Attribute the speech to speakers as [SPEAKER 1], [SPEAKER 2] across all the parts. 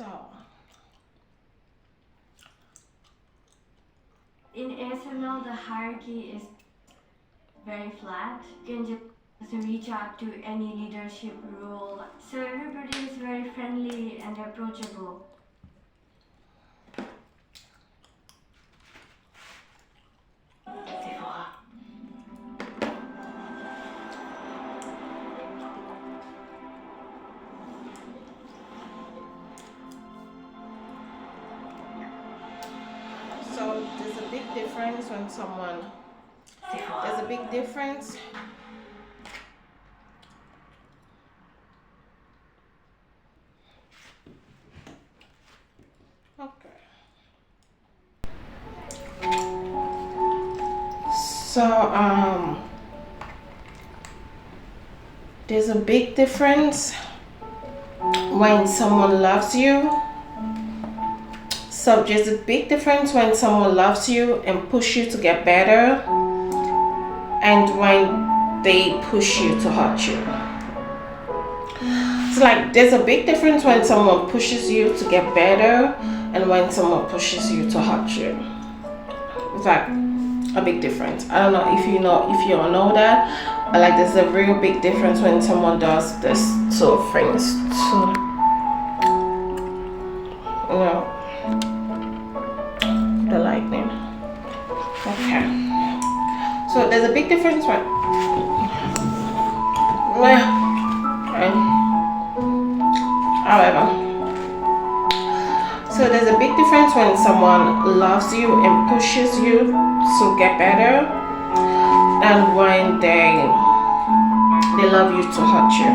[SPEAKER 1] So in ASML, the hierarchy is very flat. You can just reach out to any leadership role. So everybody is very friendly and approachable.
[SPEAKER 2] So there's a big difference when someone, there's a big difference. Okay. So there's a big difference when someone loves you. So there's a big difference when someone loves you and push you to get better, and when they push you to hurt you. It's like there's a big difference when someone pushes you to get better and when someone pushes you to hurt you. It's like a big difference. I don't know if you know that, but like there's a real big difference when someone does this sort of things to, you know, the lightning. Okay. So there's a big difference when however, so there's a big difference when someone loves you and pushes you to get better, and when they love you to hurt you.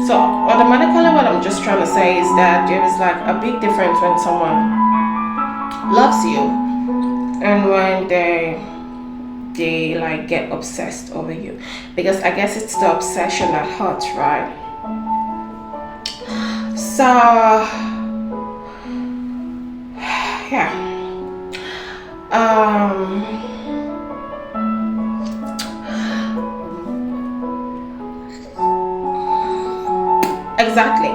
[SPEAKER 2] So automatically what I'm just trying to say is that there is like a big difference when someone loves you and when they like get obsessed over you, because I guess it's the obsession that hurts, right? So yeah, exactly.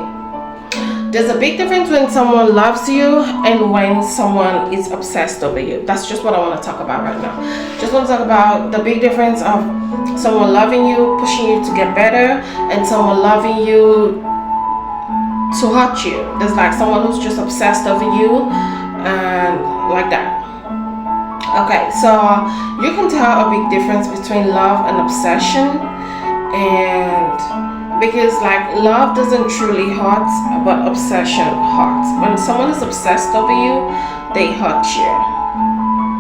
[SPEAKER 2] There's a big difference when someone loves you and when someone is obsessed over you. That's just what I want to talk about right now. Just want to talk about the big difference of someone loving you, pushing you to get better, and someone loving you to hurt you. There's like someone who's just obsessed over you and like that. Okay, so you can tell a big difference between love and obsession, and because like love doesn't truly hurt, but obsession hurts. When someone is obsessed over you, they hurt you.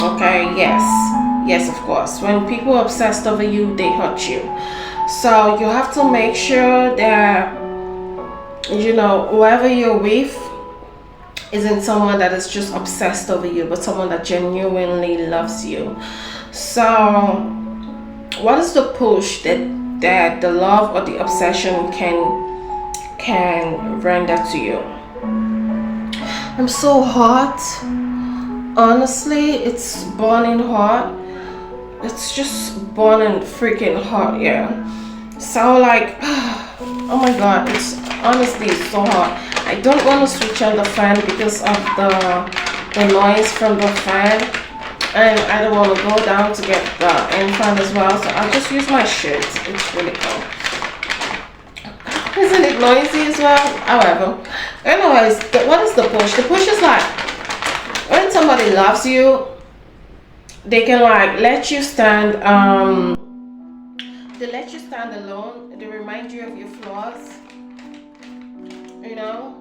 [SPEAKER 2] Okay, yes, of course. When people are obsessed over you, they hurt you. So you have to make sure that, you know, whoever you're with isn't someone that is just obsessed over you, but someone that genuinely loves you. So what is the push that the love or the obsession can render to you? I'm so hot. Honestly, it's burning hot. It's just burning freaking hot, yeah. So like, oh my god, it's honestly so hot. I don't want to switch on the fan because of the noise from the fan, and I don't want to go down to get the end fan as well, so I'll just use my shirt. It's really cool. Isn't it noisy as well? However, anyways, what is the push? The push is like when somebody loves you, they can like let you stand they let you stand alone. They remind you of your flaws, you know.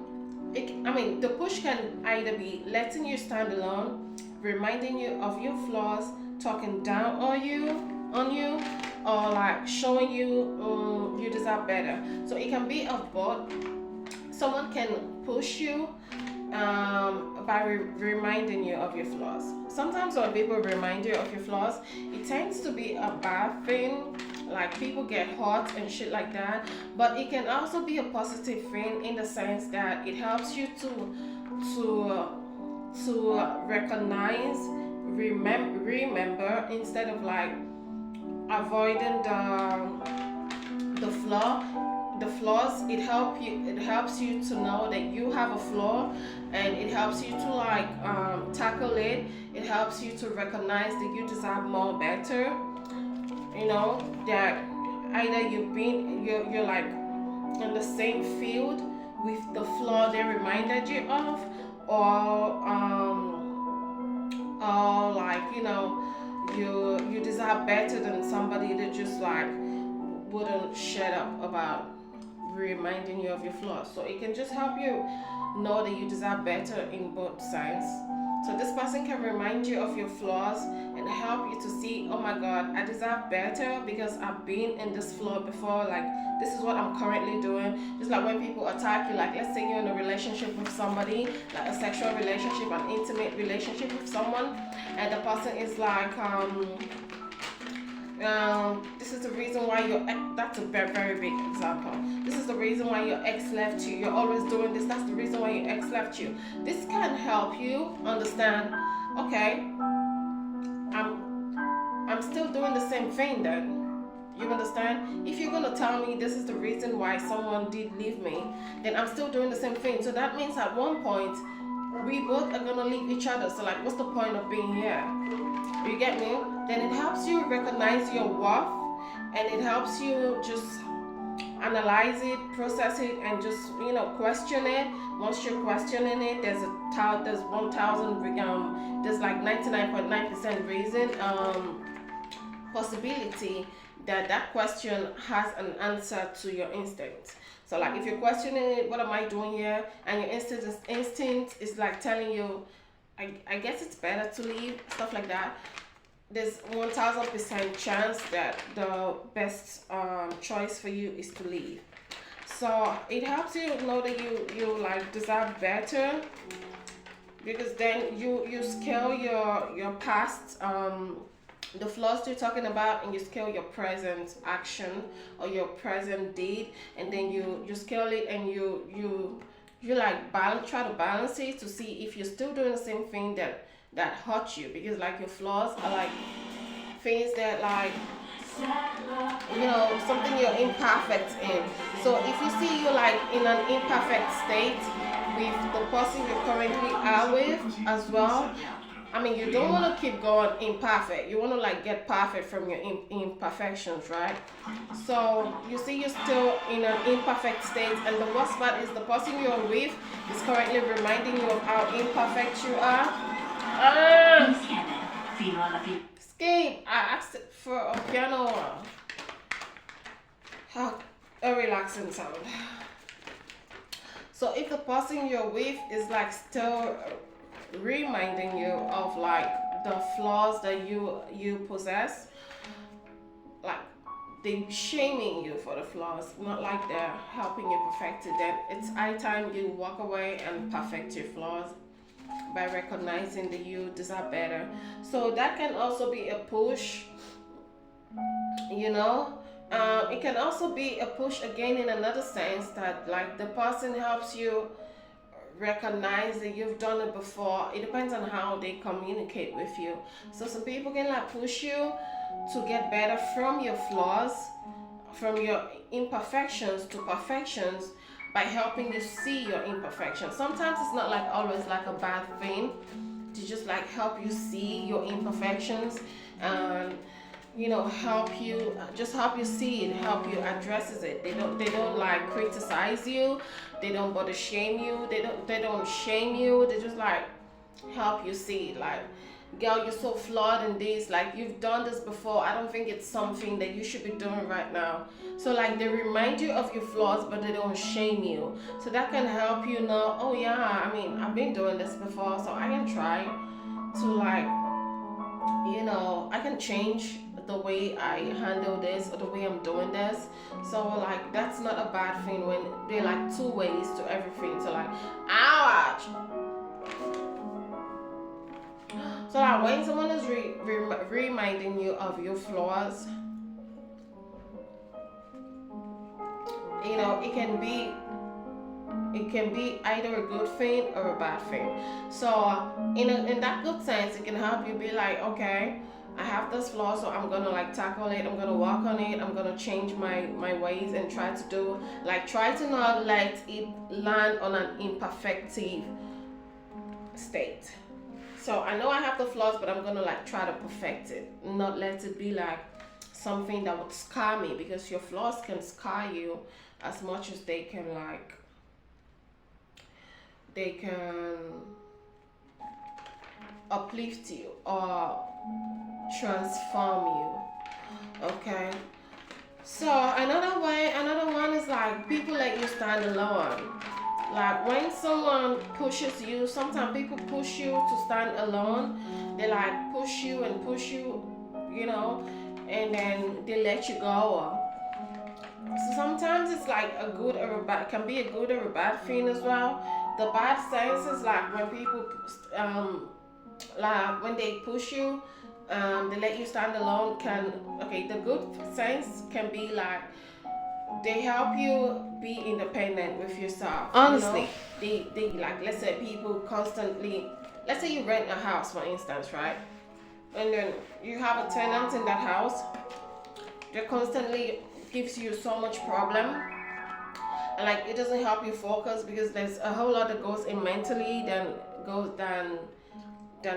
[SPEAKER 2] The push can either be letting you stand alone, reminding you of your flaws, talking down on you, or like showing you you deserve better. So it can be of both. Someone can push you by reminding you of your flaws. Sometimes when people remind you of your flaws, it tends to be a bad thing, like people get hurt and shit like that, but it can also be a positive thing in the sense that it helps you to recognize, remember, instead of like avoiding the flaw. the flaws, it helps you to know that you have a flaw, and it helps you to like tackle it. It helps you to recognize that you deserve more better. You know that either you're like in the same field with the flaw they reminded you of, or like you deserve better than somebody that just like wouldn't shut up about reminding you of your flaws. So it can just help you know that you deserve better in both sides. So this person can remind you of your flaws and help you to see, oh my god, I deserve better because I've been in this flaw before. Like this is what I'm currently doing. Just like when people attack you, like let's say you're in a relationship with somebody, like a sexual relationship, an intimate relationship with someone, and the person is like, this is the reason why your ex, that's a very, very big example. This is the reason why your ex left you. You're always doing this. That's the reason why your ex left you. This can help you understand, okay, I'm still doing the same thing then. You understand? If you're gonna tell me this is the reason why someone did leave me, then I'm still doing the same thing. So that means at one point we both are gonna leave each other. So like what's the point of being here? You get me? Then it helps you recognize your worth, and it helps you just analyze it, process it, and just question it. Once you're questioning it, there's 1,000 there's like 99.9% reason possibility that question has an answer to your instinct. So like if you're questioning it, what am I doing here? And your instinct is like telling you, I guess it's better to leave, stuff like that. There's 1,000% chance that the best choice for you is to leave. So it helps you know that you like deserve better, because then you scale your past the flaws you're talking about, and you scale your present action or your present deed, and then you scale it, and you like try to balance it to see if you're still doing the same thing that hurt you, because like your flaws are like things that like something you're imperfect in. So if you see you like in an imperfect state with the person you currently are with as well, I mean, you don't want to keep going imperfect. You want to like get perfect from your imperfections, right? So you see you're still in an imperfect state, and the worst part is the person you're with is currently reminding you of how imperfect you are. Escape! I asked for a piano. A relaxing sound. So if the person you're with is like still reminding you of like the flaws that you possess, like they shaming you for the flaws, not like they're helping you perfect it, then it's high time you walk away and perfect your flaws by recognizing that you deserve better. So that can also be a push, it can also be a push again in another sense, that like the person helps you recognize that you've done it before. It depends on how they communicate with you. So some people can like push you to get better from your flaws, from your imperfections to perfections, by helping you see your imperfections. Sometimes it's not like always like a bad thing to just like help you see your imperfections, and help you see it, help you addresses it. They don't like criticize you, they don't bother shame you, they don't shame you, they just like help you see it. Like, girl, you're so flawed in this, like you've done this before, I don't think it's something that you should be doing right now. So like they remind you of your flaws, but they don't shame you. So that can help you know, oh yeah, I mean, I've been doing this before, so I can try to like, I can change the way I handle this or the way I'm doing this. So like that's not a bad thing when there are like two ways to everything. So like, ouch. So like when someone is reminding you of your flaws, it can be either a good thing or a bad thing. So in that good sense, it can help you be like, okay, I have this flaw, so I'm gonna like tackle it. I'm gonna work on it. I'm gonna change my ways and try to do like try to not let it land on an imperfect state. So I know I have the flaws, but I'm gonna like try to perfect it, not let it be like something that would scar me, because your flaws can scar you as much as they can uplift you or transform you. Okay. So another one is like people let you stand alone. Like when someone pushes you, sometimes people push you to stand alone. They like push you and push you, you know, and then they let you go. So sometimes it's like a good or a bad, can be a good or a bad thing as well. The bad sense is like when people like when they push you, they let you stand alone. The good sense can be like they help you be independent with yourself. Honestly, they like, let's say people constantly, let's say you rent a house for instance, right? And then you have a tenant in that house. They constantly gives you so much problem, and like it doesn't help you focus, because there's a whole lot that goes in mentally than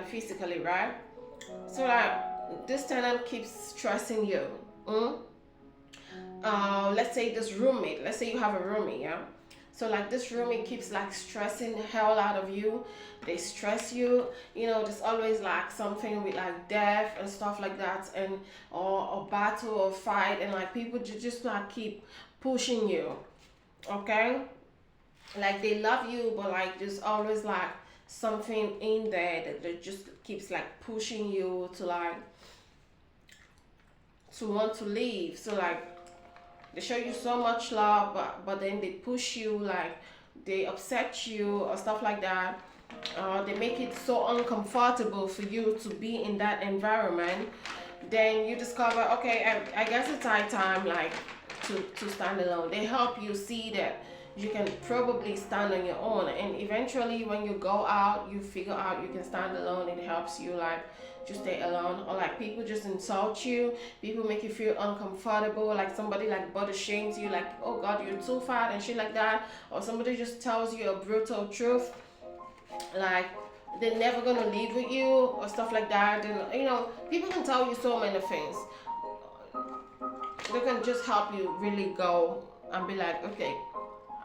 [SPEAKER 2] physically, right? So like this tenant keeps stressing you. Let's say this roommate, let's say you have a roommate, yeah? So like this roommate keeps like stressing the hell out of you. They stress you, you know, there's always like something with like death and stuff like that, and or battle or fight, and like people just like keep pushing you. Okay? Like they love you, but like there's always like something in there that just keeps like pushing you to like to want to leave. So like they show you so much love, but then they push you, like they upset you or stuff like that. They make it so uncomfortable for you to be in that environment. Then you discover, okay, I guess it's high time like to stand alone. They help you see that you can probably stand on your own, and eventually when you go out, you figure out you can stand alone. It helps you like just stay alone. Or like people just insult you, people make you feel uncomfortable, like somebody like body shames you, like, oh god, you're too fat and shit like that. Or somebody just tells you a brutal truth, like they're never gonna leave with you or stuff like that. And you know, people can tell you so many things. They can just help you really go and be like, okay,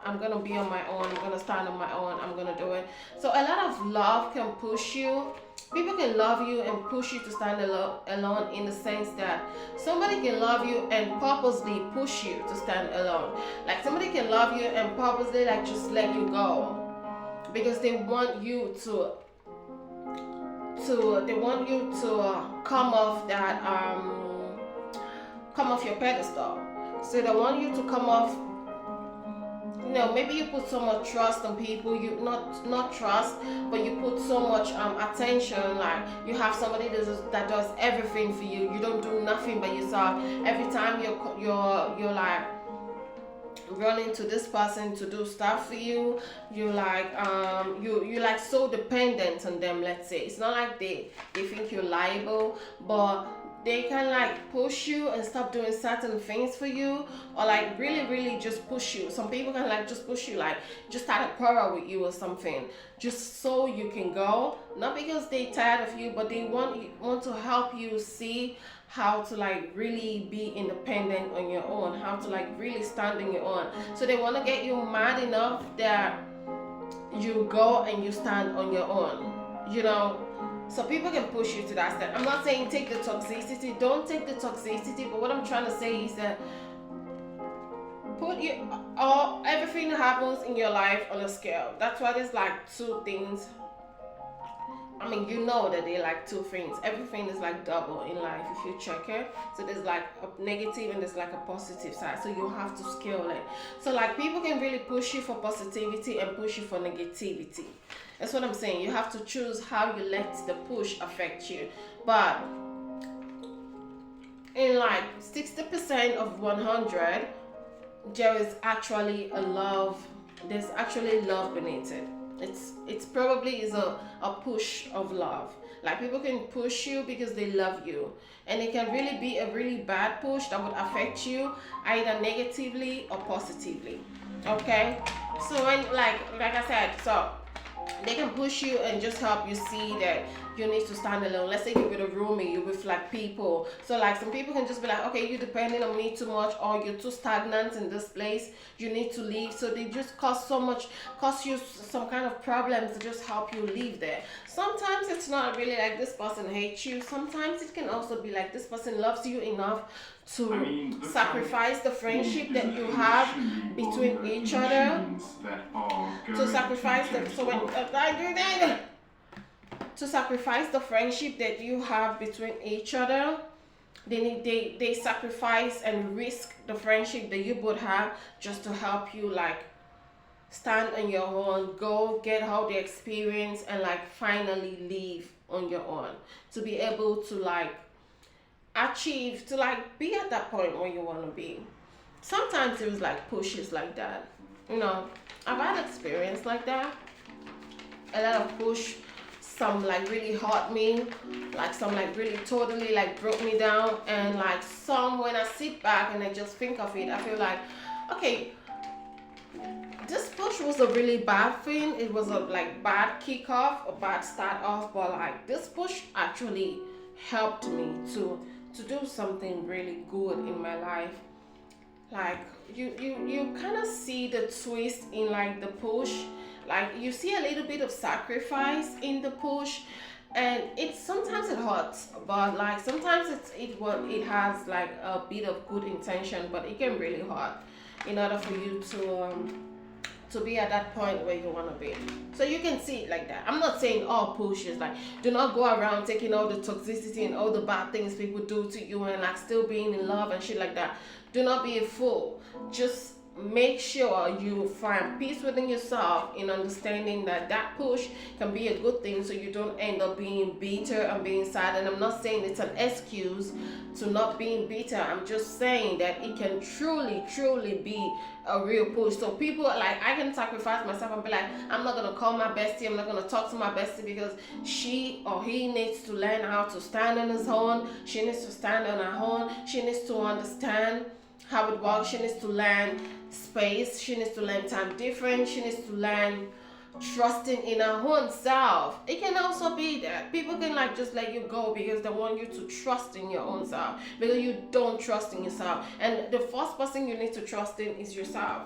[SPEAKER 2] I'm gonna be on my own, I'm gonna stand on my own, I'm gonna do it. So a lot of love can push you. People can love you and push you to stand alone, in the sense that somebody can love you and purposely push you to stand alone. Like somebody can love you and purposely like just let you go, because they want you to come off that come off your pedestal. So they want you to come off, you know, maybe you put so much trust on people, you not trust, but you put so much attention, like you have somebody that does everything for you, you don't do nothing by yourself. Every time you're like running to this person to do stuff for you, you like you like so dependent on them. Let's say it's not like they think you're liable, but they can like push you and stop doing certain things for you, or like really just push you. Some people can like just push you, like just start a quarrel with you or something, just so you can go, not because they tired of you, but they want to help you see how to like really be independent on your own, how to like really stand on your own. So they want to get you mad enough that you go and you stand on your own, you know. So people can push you to that step. I'm not saying take the toxicity, don't take the toxicity, but what I'm trying to say is that everything that happens in your life on a scale. That's why there's like two things. I mean, you know that they're like two things. Everything is like double in life if you check it. So there's like a negative and there's like a positive side. So you have to scale it. So like people can really push you for positivity and push you for negativity. That's what I'm saying. You have to choose how you let the push affect you. But in like 60% of 100, there is actually a love. There's actually love beneath it. It's probably is a push of love. Like people can push you because they love you, and it can really be a really bad push that would affect you either negatively or positively. Okay, so when like I said, so they can push you and just help you see that you need to stand alone. Let's say you're with a roomie, you're with like people. So like some people can just be like, okay, you're depending on me too much, or you're too stagnant in this place, you need to leave. So they just cause you some kind of problems to just help you leave there. Sometimes it's not really like this person hates you. Sometimes it can also be like this person loves you enough to sacrifice the friendship that you have between each other, to sacrifice the so when to sacrifice the friendship that you have between each other. They sacrifice and risk the friendship that you both have just to help you like stand on your own, go get all the experience, and like finally leave on your own, to be able to like achieve, to like be at that point where you want to be. Sometimes there's like pushes like that, you know. I've had experience like that, a lot of push. Some like really hurt me, like some like really totally like broke me down, and like some when I sit back and I just think of it, I feel like, okay, this push was a really bad thing. It was a like bad kickoff, a bad start off, but like this push actually helped me to do something really good in my life. Like you kind of see the twist in like the push. Like you see a little bit of sacrifice in the push, and sometimes it hurts, but like sometimes it has like a bit of good intention, but it can really hurt in order for you to be at that point where you want to be. So you can see it like that. I'm not saying all pushes, like do not go around taking all the toxicity and all the bad things people do to you and like still being in love and shit like that. Do not be a fool. Just make sure you find peace within yourself in understanding that that push can be a good thing, so you don't end up being bitter and being sad. And I'm not saying it's an excuse to not being bitter. I'm just saying that it can truly be a real push. So people like, I can sacrifice myself and be like, I'm not gonna call my bestie, I'm not gonna talk to my bestie because she or he needs to learn how to stand on his own. She needs to stand on her own. She needs to understand how it works. She needs to learn space. She needs to learn time difference. She needs to learn trusting in her own self. It can also be that people can like just let you go because they want you to trust in your own self, because you don't trust in yourself. And the first person you need to trust in is yourself,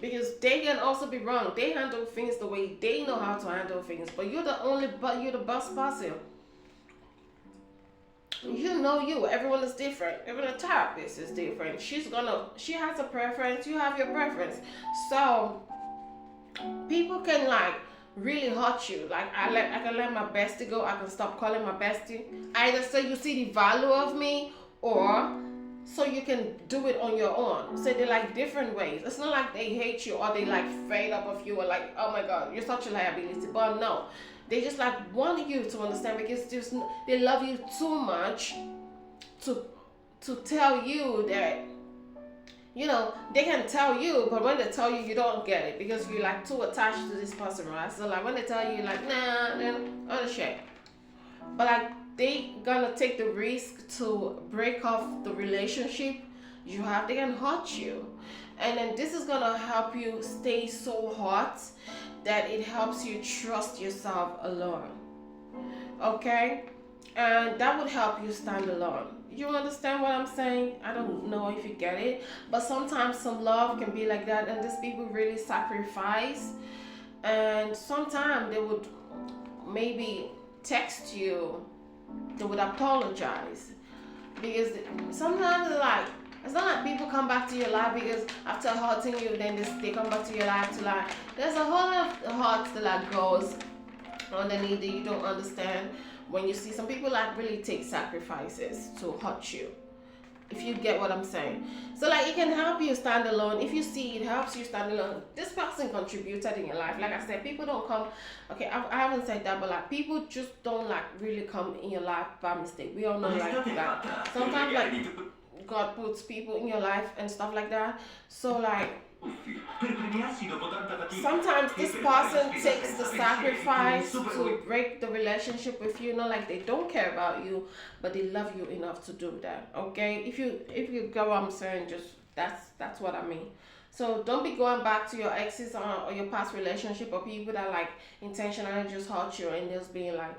[SPEAKER 2] because they can also be wrong. They handle things the way they know how to handle things, but you're the best person. You know you. Everyone is different. Even a therapist is different. She has a preference. You have your preference. So people can like really hurt you. Like I can let my bestie go. I can stop calling my bestie. Either so you see the value of me, or so you can do it on your own. So they're like different ways. It's not like they hate you or they like fed up of you or like, oh my god, you're such a liability. But no. They just like want you to understand, because they love you too much to tell you that, you know, they can tell you, but when they tell you, you don't get it because you're like too attached to this person, right? So like when they tell you, you're like, nah, then other shit. But like they gonna take the risk to break off the relationship you have. They can hurt you, and then this is gonna help you stay so hot that it helps you trust yourself alone. Okay? And that would help you stand alone. You understand what I'm saying? I don't know if you get it, but sometimes some love can be like that, and these people really sacrifice. And sometimes they would maybe text you, they would apologize, because sometimes they're like, it's not like people come back to your life because after hurting you, then they come back to your life to like, there's a whole lot of hurt that like goes underneath that you don't understand. When you see some people like really take sacrifices to hurt you, if you get what I'm saying. So like it can help you stand alone. If you see it helps you stand alone, this person contributed in your life. Like I said, people don't come, okay, I haven't said that, but like people just don't like really come in your life by mistake. We all know like that. Sometimes like God puts people in your life and stuff like that. So like sometimes this person takes the sacrifice to break the relationship with you. Not like they don't care about you, but they love you enough to do that. Okay, if you get what I'm saying, just that's what I mean. So don't be going back to your exes or your past relationship or people that like intentionally just hurt you and just being like,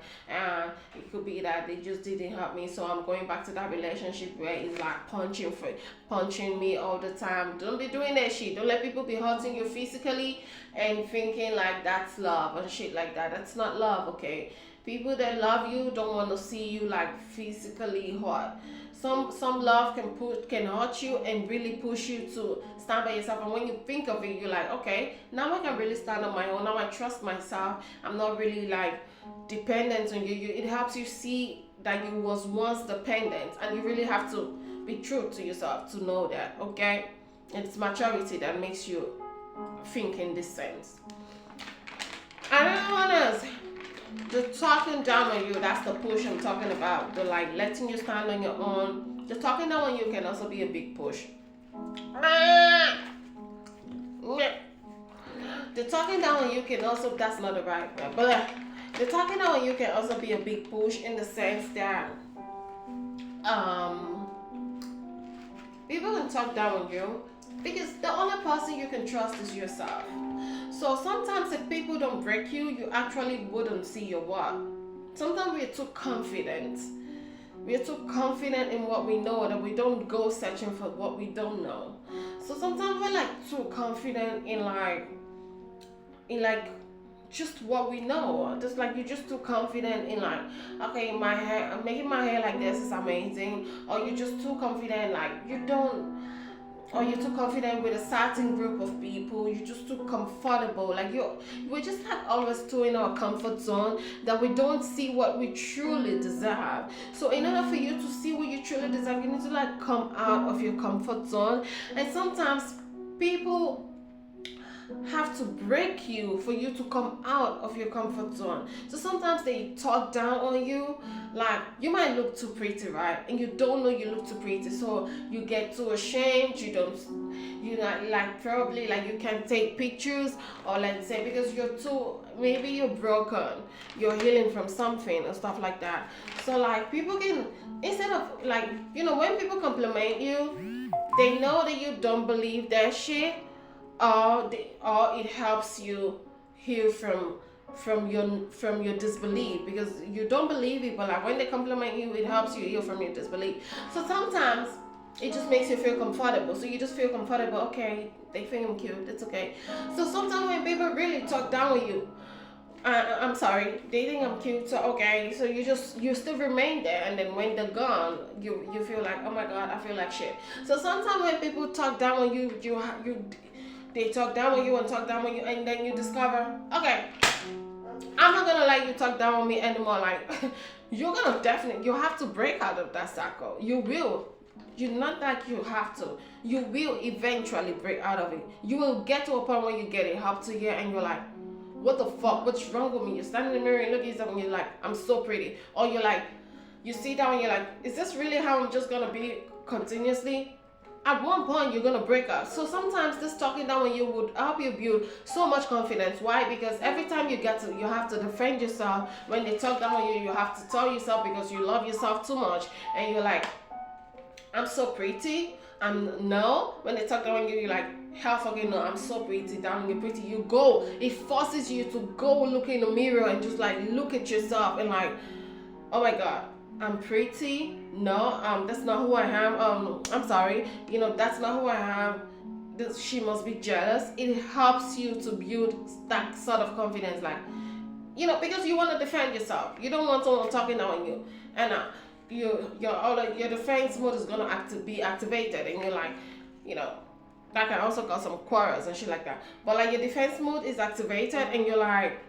[SPEAKER 2] it could be that they just didn't hurt me, so I'm going back to that relationship where it's like punching me all the time. Don't be doing that shit. Don't let people be hurting you physically and thinking like that's love and shit like that. That's not love, okay? People that love you don't want to see you like physically hurt. Some love can hurt you and really push you to stand by yourself. And when you think of it, you're like, okay, now I can really stand on my own. Now I trust myself. I'm not really like dependent on you. It helps you see that you was once dependent, and you really have to be true to yourself to know that. Okay, it's maturity that makes you think in this sense. I don't want us. The talking down on you, that's the push I'm talking about. The like letting you stand on your own. The talking down on you can also be a big push. The talking down on you can also, that's not the right word, but the talking down on you can also be a big push in the sense that people can talk down on you because the only person you can trust is yourself. So sometimes if people don't break you, you actually wouldn't see your worth. Sometimes we're too confident. We're too confident in what we know that we don't go searching for what we don't know. So sometimes we're like too confident in like just what we know. Just like you're just too confident in like, okay, my hair, I'm making my hair like this is amazing. Or you're just too confident like you don't, or you're too confident with a certain group of people. You're just too comfortable. Like we're just like always too in our comfort zone that we don't see what we truly deserve. So in order for you to see what you truly deserve, you need to like come out of your comfort zone. And sometimes people have to break you for you to come out of your comfort zone. So sometimes they talk down on you, like you might look too pretty, right? And you don't know you look too pretty, so you get too ashamed. You not like probably like you can't take pictures, or let's say because maybe you're broken, you're healing from something and stuff like that. So like people can, instead of like, when people compliment you, they know that you don't believe that shit, or it helps you heal from your disbelief, because you don't believe it, but like when they compliment you, it helps you heal from your disbelief. So sometimes it just makes you feel comfortable, so you just feel comfortable. Okay, they think I'm cute, it's okay. So sometimes when people really talk down on you, I'm sorry, they think I'm cute, so okay, so you still remain there, and then when they're gone, you feel like, oh my god, I feel like shit. So sometimes when people talk down on you, they talk down on you and talk down on you, and then you discover, okay, I'm not gonna let you talk down on me anymore. Like you have to break out of that cycle. You will. You're not like you have to. You will eventually break out of it. You will get to a point where you get it up to here and you're like, what the fuck? What's wrong with me? You stand in the mirror and look at yourself and you're like, I'm so pretty. Or you're like, you sit down and you're like, is this really how I'm just gonna be continuously? At one point you're gonna break out. So sometimes this talking down on you would help you build so much confidence. Why? Because every time you have to defend yourself. When they talk down on you, you have to tell yourself, because you love yourself too much, and you're like, I'm so pretty. No. When they talk down on you, you're like, hell fucking no, I'm so pretty, darling, you're pretty. You go. It forces you to go look in the mirror and just like look at yourself and like, oh my god, I'm pretty. No, that's not who I am. I'm sorry. That's not who I am. She must be jealous. It helps you to build that sort of confidence, like, because you want to defend yourself. You don't want someone talking down on you, and your defense mode is gonna be activated, and you're like, that can also cause some quarrels and shit like that. But like your defense mode is activated, and you're like,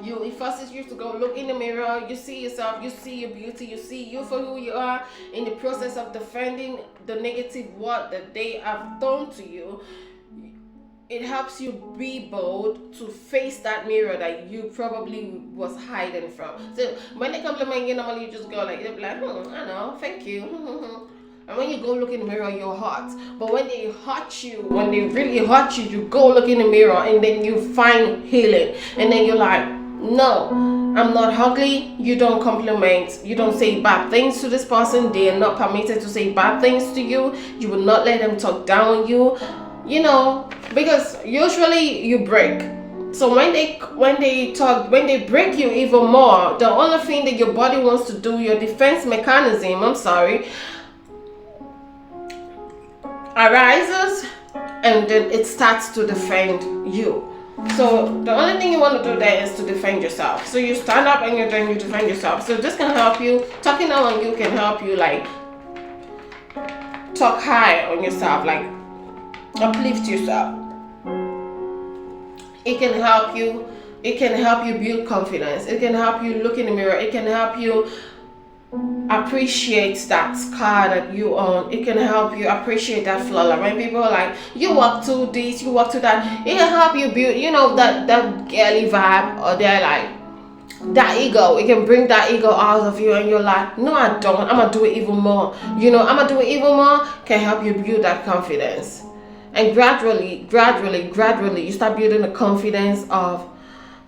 [SPEAKER 2] it forces you to go look in the mirror. You see yourself, you see your beauty, you see you for who you are. In the process of defending the negative word that they have done to you, it helps you be bold to face that mirror that you probably was hiding from. So when they compliment you, normally you just go like, they'll be like, I know, thank you. And when you go look in the mirror, you're hot. But when they hurt you, when they really hurt you, you go look in the mirror and then you find healing. And then you're like, no, I'm not ugly. You don't compliment. You don't say bad things to this person. They are not permitted to say bad things to you. You will not let them talk down on you. You know, because usually you break. So when they break you even more, the only thing that your body wants to do, your defense mechanism, arises, and then it starts to defend you. So the only thing you want to do there is to defend yourself. So you stand up and you defend yourself. So this can help you. Talking down on you can help you like talk high on yourself, like uplift yourself. It can help you. It can help you build confidence. It can help you look in the mirror. It can help you appreciate that scar that you own. It can help you appreciate that flaw. Like when people are like, you walk to this, you walk to that, it can help you build, you know, that girly vibe, or they're like that ego. It can bring that ego out of you, and you're like, no, I don't. I'm gonna do it even more. You know, I'm gonna do it even more. Can help you build that confidence. And gradually, you start building the confidence of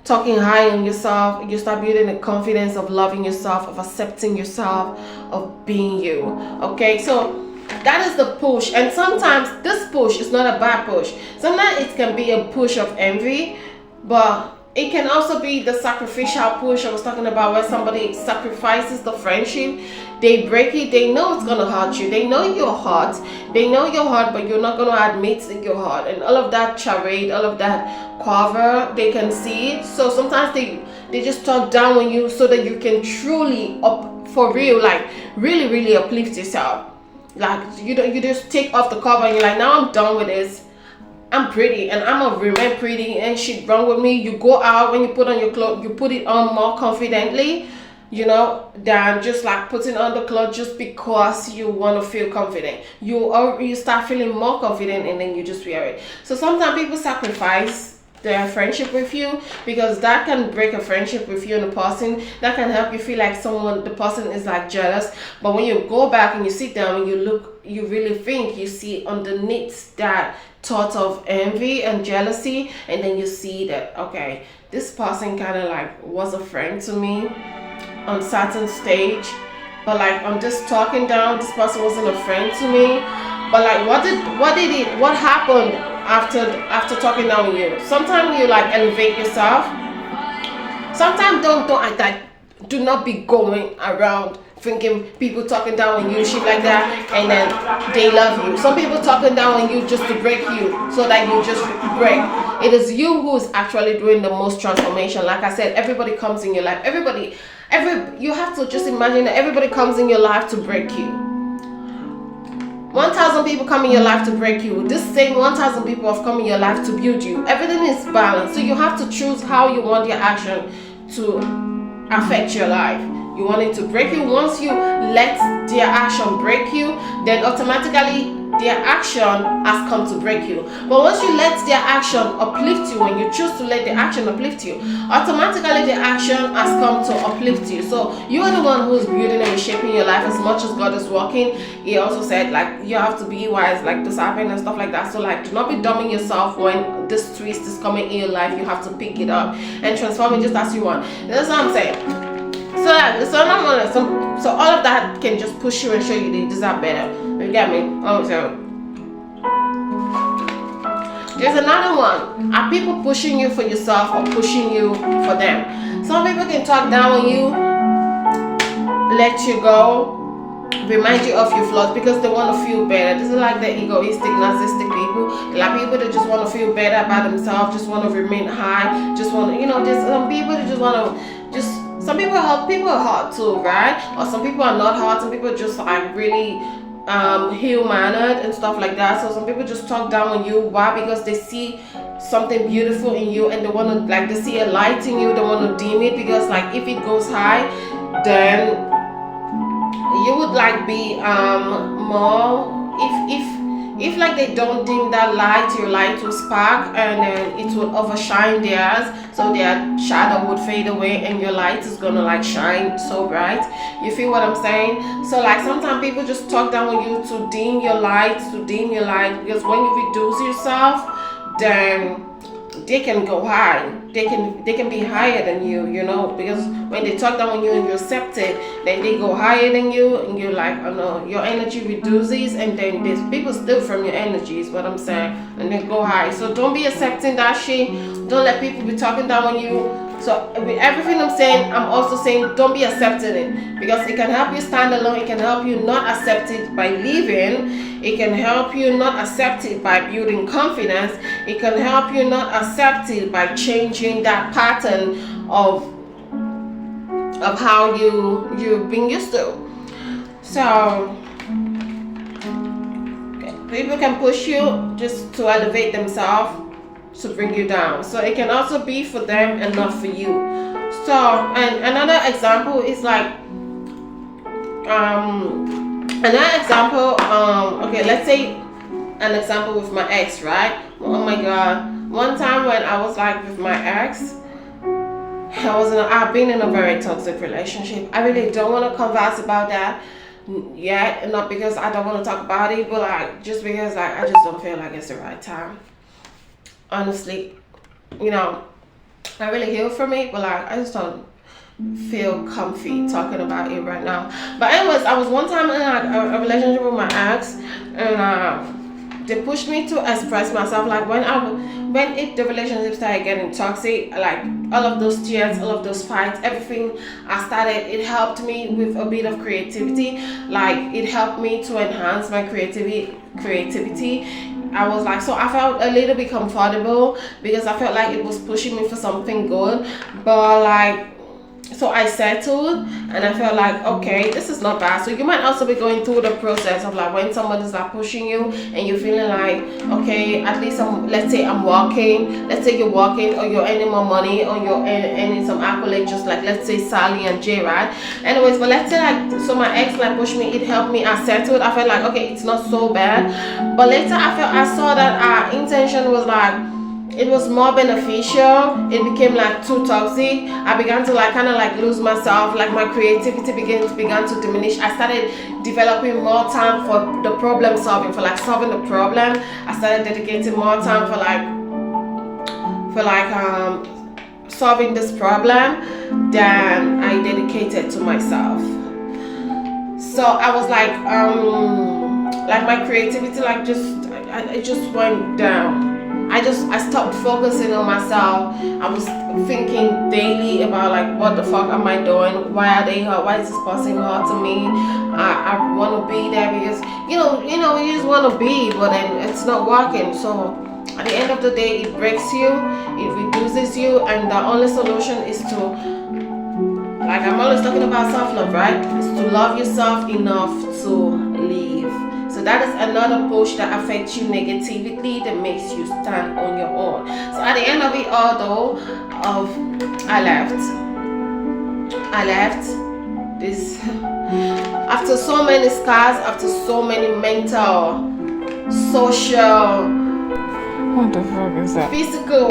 [SPEAKER 2] talking high on yourself. You start building the confidence of loving yourself, of accepting yourself, of being you. Okay, so that is the push. And sometimes this push is not a bad push. Sometimes it can be a push of envy, but it can also be the sacrificial push I was talking about, where somebody sacrifices the friendship. They break it. They know it's gonna hurt you. They know you're hurt. They know you're hurt, but you're not gonna admit that you're hurt. And all of that charade, all of that cover, they can see it. So sometimes they just talk down on you so that you can truly for real, like really uplift yourself. Like you just take off the cover and you're like, now I'm done with this. I'm pretty and I'm gonna remain pretty, and shit wrong with me. You go out, when you put on your clothes, you put it on more confidently, you know, than just like putting on the clothes just because you want to feel confident. You start feeling more confident and then you just wear it. So sometimes people sacrifice their friendship with you, because that can break a friendship with you and the person. That can help you feel like the person is like jealous. But when you go back and you sit down and you look, you really think, you see underneath that thought of envy and jealousy, and then you see that, okay, this person kind of like was a friend to me on certain stage, but like I'm just talking down, this person wasn't a friend to me. But like what happened after talking down on you? Sometimes you like elevate yourself. Sometimes do not be going around thinking people talking down on you, shit like that, and then they love you. Some people talking down on you just to break you, so that you just break. It is you who is actually doing the most transformation. Like I said, everybody comes in your life. You have to just imagine that everybody comes in your life to break you. 1,000 people come in your life to break you. This same 1,000 people have come in your life to build you. Everything is balanced. So you have to choose how you want your action to affect your life. You want it to break you. Once you let their action break you, then automatically their action has come to break you. But once you let their action uplift you, when you choose to let the action uplift you, automatically the action has come to uplift you. So you are the one who's building and shaping your life. As much as God is working, he also said like you have to be wise, like discerning and stuff like that. So like do not be dumbing yourself when this twist is coming in your life. You have to pick it up and transform it just as you want. That's what I'm saying. So all of that can just push you and show you they deserve better. You get me? So there's another one. Are people pushing you for yourself or pushing you for them? Some people can talk down on you, let you go, remind you of your flaws because they want to feel better. This is like the egoistic, narcissistic people. There are people that just want to feel better about themselves, just want to remain high, just want to, there's some people that just want to some people are hard too, right? Or some people are not hard. Some people just like really ill-mannered and stuff like that. So some people just talk down on you. Why? Because they see something beautiful in you and they want to they see a light in you. They want to dim it because like if it goes high, then you would like be more if like they don't dim that light, your light will spark and then it will overshine theirs, so their shadow would fade away and your light is gonna like shine so bright. You feel what I'm saying? So like sometimes people just talk down on you to dim your light, because when you reduce yourself, then they can go high. They can be higher than you, you know, because when they talk down on you and you accept it, then they go higher than you and you're like, oh no, your energy reduces and then there's people steal from your energy is what I'm saying, and then go high. So don't be accepting that shit. Don't let people be talking down on you. So with everything I'm saying, I'm also saying don't be accepting it, because it can help you stand alone. It can help you not accept it by leaving. It can help you not accept it by building confidence. It can help you not accept it by changing that pattern of how you've been used to. So people can push you just to elevate themselves, to bring you down. So it can also be for them and not for you. So, and another example is like okay, let's say an example with my ex, right? Oh my god, one time when I was like with my ex, I've been in a very toxic relationship. I really don't want to converse about that yet, not because I don't want to talk about it, but like just because like I just don't feel like it's the right time. Honestly, you know, I really healed from it, but like I just don't feel comfy talking about it right now. But anyways, I was one time in a relationship with my ex, and they pushed me to express myself. Like the relationship started getting toxic, like all of those tears, all of those fights, everything it helped me with a bit of creativity. Like it helped me to enhance my creativity. I was like, so I felt a little bit comfortable because I felt like it was pushing me for something good. But like, so I settled and I felt like, okay, this is not bad. So you might also be going through the process of like when someone is like pushing you and you're feeling like, okay, at least let's say you're walking or you're earning more money or you're earning some accolades, just like let's say Sally and Jay, right? Anyways, but let's say like, so my ex like pushed me, it helped me, I settled. I felt like, okay, it's not so bad. But later I saw that our intention was like, it was more beneficial. It became like too toxic. I began to like kind of like lose myself. Like my creativity began to diminish. I started developing more time for the problem solving, for like solving the problem. I started dedicating more time for solving this problem than I dedicated to myself. So I was like my creativity like it just went down. I stopped focusing on myself. I was thinking daily about like, what the fuck am I doing? Why are they hurt? Why is this person hurting me? I want to be there because you just want to be, but then it's not working. So at the end of the day, it breaks you, it reduces you, and the only solution is to, like I'm always talking about self-love, right? Is to love yourself enough to leave. So that is another push that affects you negatively, that makes you stand on your own. So at the end of it all though, I left this after so many scars, after so many mental, social,
[SPEAKER 3] what the fuck is that?
[SPEAKER 2] physical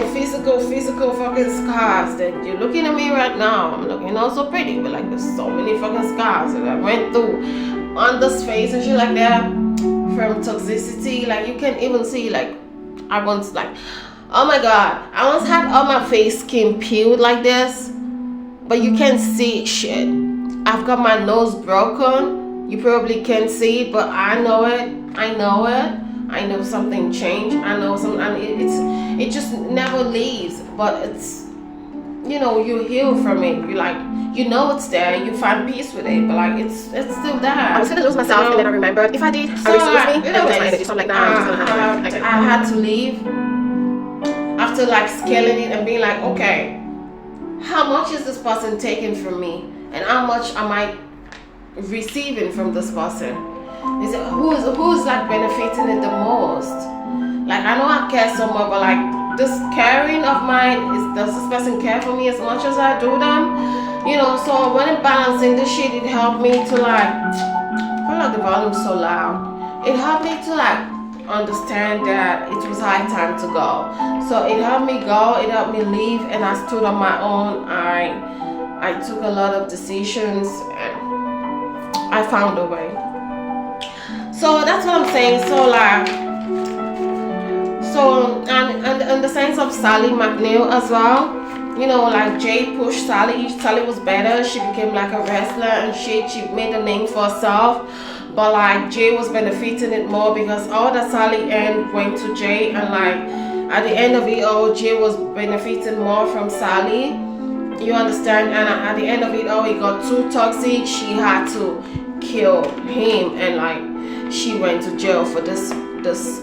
[SPEAKER 2] fucking scars. That you're looking at me right now, I'm looking all so pretty, but like there's so many fucking scars that I went through on this face and shit like that from toxicity. Like you can even see, like I once, like, oh my god, I once had all my face skin peeled like this, but you can't see shit. I've got my nose broken. You probably can't see it, but I know it. I know something changed. I know something, and it just never leaves. But it's, you heal from it. You like, it's there. You find peace with it. But like, it's still there.
[SPEAKER 3] I was gonna lose myself, and then I remembered if I did,
[SPEAKER 2] So,
[SPEAKER 3] I would lose me.
[SPEAKER 2] anyways,
[SPEAKER 3] I lose my energy. So I'm like, nah, I'm just gonna have it.
[SPEAKER 2] I had to leave after like scaling it and being like, okay, how much is this person taking from me, and how much am I receiving from this person? Is it who's like benefiting it the most? Like I know I care so much, but like this caring of mine, does this person care for me as much as I do them? So when it balancing this shit, it helped me to like, I feel like the volume's so loud. It helped me to like understand that it was high time to go. So it helped me go, it helped me leave, and I stood on my own. I took a lot of decisions and I found a way. So that's what I'm saying. So like, and the sense of Sally McNeil as well. You know, like Jay pushed Sally. Sally was better. She became like a wrestler and shit. She made a name for herself. But like Jay was benefiting it more because all that Sally earned went to Jay, and like at the end of it all, Jay was benefiting more from Sally. You understand? And at the end of it all, he got too toxic. She had to kill him, and like she went to jail for this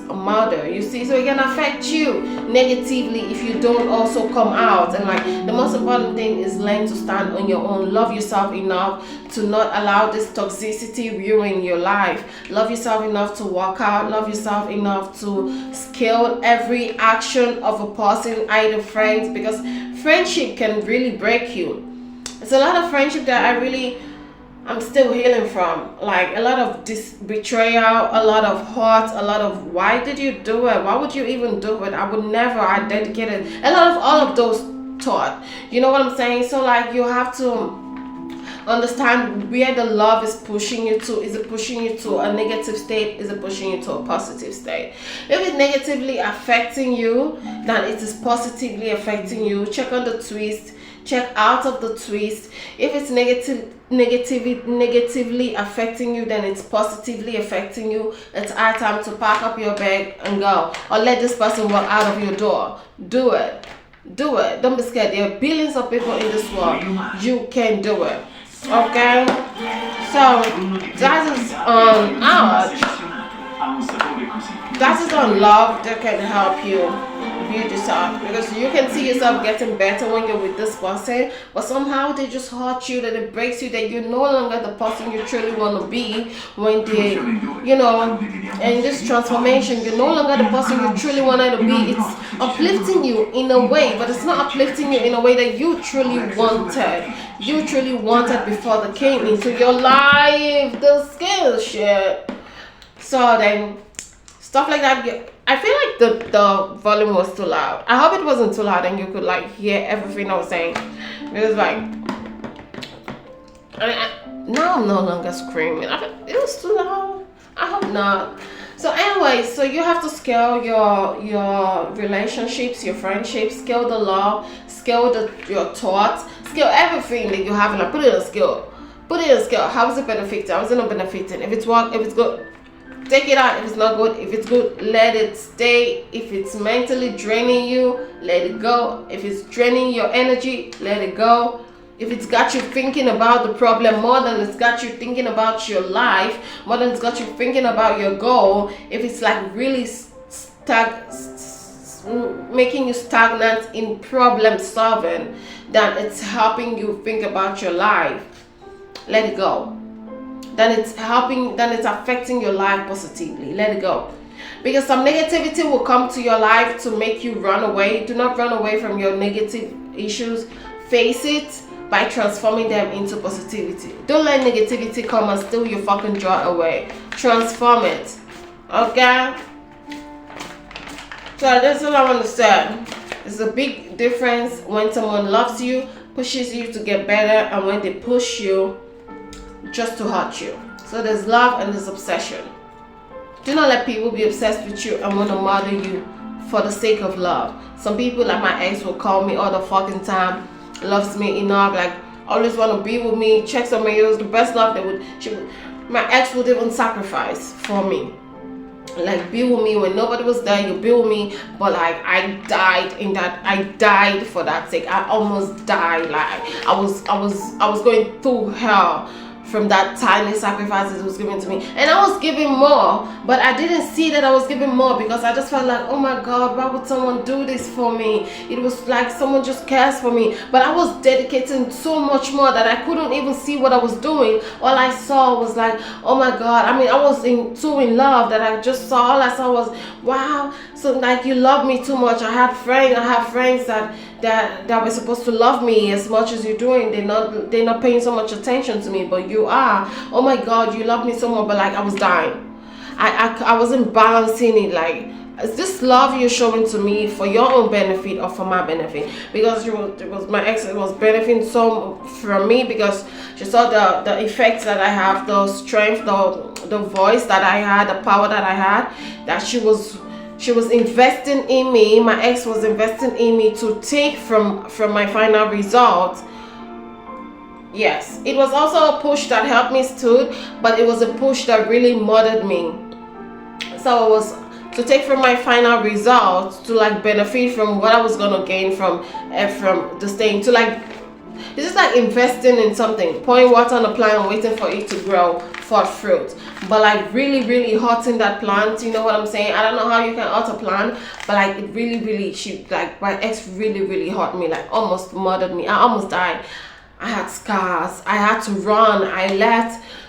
[SPEAKER 2] murder. You see, so it can affect you negatively if you don't also come out. And like the most important thing is learn to stand on your own. Love yourself enough to not allow this toxicity ruin your life. Love yourself enough to work out. Love yourself enough to scale every action of a person, either friends, because friendship can really break you. It's a lot of friendship that I'm still healing from. Like a lot of betrayal, a lot of hurt, a lot of why did you do it? Why would you even do it? I would never. I dedicated a lot of all of those thought. You know what I'm saying? So like you have to understand where the love is pushing you to. Is it pushing you to a negative state? Is it pushing you to a positive state? If it's negatively affecting you, then it is positively affecting you. Check on the twist. Check out of the twist. If it's negatively affecting you, then it's positively affecting you. It's our time to pack up your bag and go, or let this person walk out of your door. Do it. Don't be scared. There are billions of people in this world. You can do it. Okay? So that is on that is on love that can help you build yourself, because you can see yourself getting better when you're with this person, but somehow they just hurt you, that it breaks you, that you're no longer the person you truly want to be. When they, you know, in this transformation, you're no longer the person you truly wanted to be. It's uplifting you in a way, but it's not uplifting you in a way that you truly wanted before they came into your life. The skill shit. So then stuff like that. I feel like the volume was too loud. I hope it wasn't too loud and you could like hear everything I was saying. Because like now I'm no longer screaming. It was too loud. I hope not. So anyway, so you have to scale your relationships, your friendships, scale the love, scale your thoughts, scale everything that you have, and put it on scale. How is it benefiting? How is it not benefiting? If it's work, if it's good, take it out. If it's not good, if it's good, let it stay. If it's mentally draining you, let it go. If it's draining your energy, let it go. If it's got you thinking about the problem more than it's got you thinking about your life, more than it's got you thinking about your goal, if it's like really making you stagnant in problem solving, then it's helping you think about your life, let it go. Then it's affecting your life positively, let it go. Because some negativity will come to your life to make you run away. Do not run away from your negative issues. Face it by transforming them into positivity. Don't let negativity come and steal your fucking joy away. Transform it. Okay? So that's all I want to say. It's a big difference when someone loves you, pushes you to get better, and when they push you just to hurt you. So there's love and there's obsession. Do not let people be obsessed with you and want to murder you for the sake of love. Some people, like my ex, will call me all the fucking time, loves me enough, like always want to be with me, checks on me. It was the best love my ex would even sacrifice for me. Like, be with me when nobody was there, you be with me. But like, I died for that sake. I almost died. Like I was going through hell from that tiny sacrifices it was given to me, and I was giving more, but I didn't see that I was giving more, because I just felt like, oh my God, why would someone do this for me? It was like someone just cares for me, but I was dedicating so much more that I couldn't even see what I was doing. All I saw was like, oh my God. I mean, I was so in love that I just saw, all I saw was, wow, so like you love me too much. I have friends that were supposed to love me as much as you're doing. They're not paying so much attention to me, but you are. Oh my God, you love me so much. But like, I was dying. I wasn't balancing it. Like, is this love you're showing to me for your own benefit or for my benefit? Because it was my ex, it was benefiting so from me, because she saw the effects that I have, the strength, the voice that I had, the power that I had, that she was investing in me. My ex was investing in me to take from my final result. Yes, it was also a push that helped me stood, but it was a push that really murdered me. So it was to take from my final result to like benefit from what I was gonna gain from this thing. To like, this is like investing in something, pouring water on a plant, waiting for it to grow for fruit, but like really hurting that plant. You know what I'm saying? I don't know how you can hurt a plant, but like it really, she, like, my ex really hurt me, like almost murdered me. I almost died. I had scars. I had to run.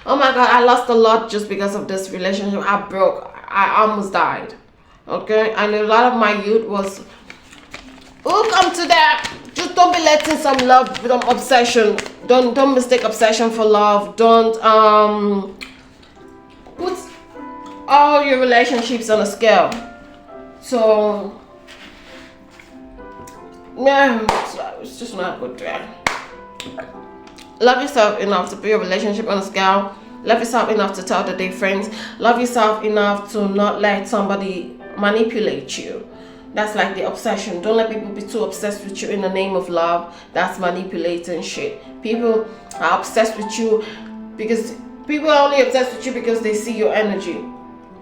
[SPEAKER 2] Oh my God, I lost a lot just because of this relationship. I broke. I almost died. Okay, and a lot of my youth was, oh, come to that. Just don't be letting some love become obsession. Don't mistake obsession for love. Don't put all your relationships on a scale. So yeah, it's just not a good thing. Love yourself enough to put your relationship on a scale. Love yourself enough to tell the difference. Love yourself enough to not let somebody manipulate you. That's like the obsession. Don't let people be too obsessed with you in the name of love. That's manipulating shit. People are obsessed with you because people are only obsessed with you because they see your energy.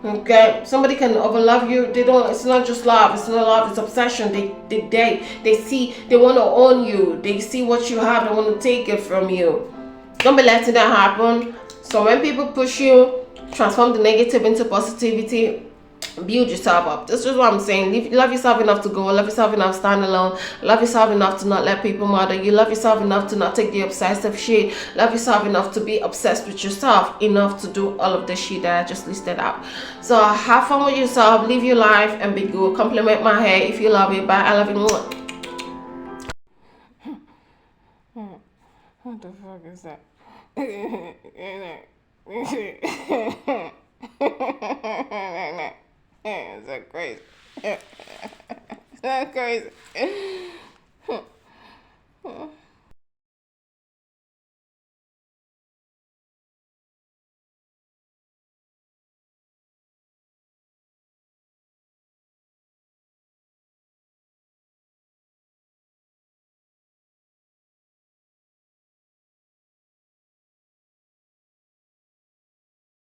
[SPEAKER 2] Okay, somebody can overlove you. They don't. It's not just love. It's not love. It's obsession. They see. They want to own you. They see what you have. They want to take it from you. Don't be letting that happen. So when people push you, transform the negative into positivity. Build yourself up. This is what I'm saying. Love yourself enough to go. Love yourself enough to stand alone. Love yourself enough to not let people murder you. Love yourself enough to not take the obsessive shit. Love yourself enough to be obsessed with yourself enough to do all of the shit that I just listed out. So have fun with yourself. Live your life and be good. Compliment my hair if you love it. Bye. I love you.
[SPEAKER 3] What the fuck is that? It's so crazy. It's so crazy.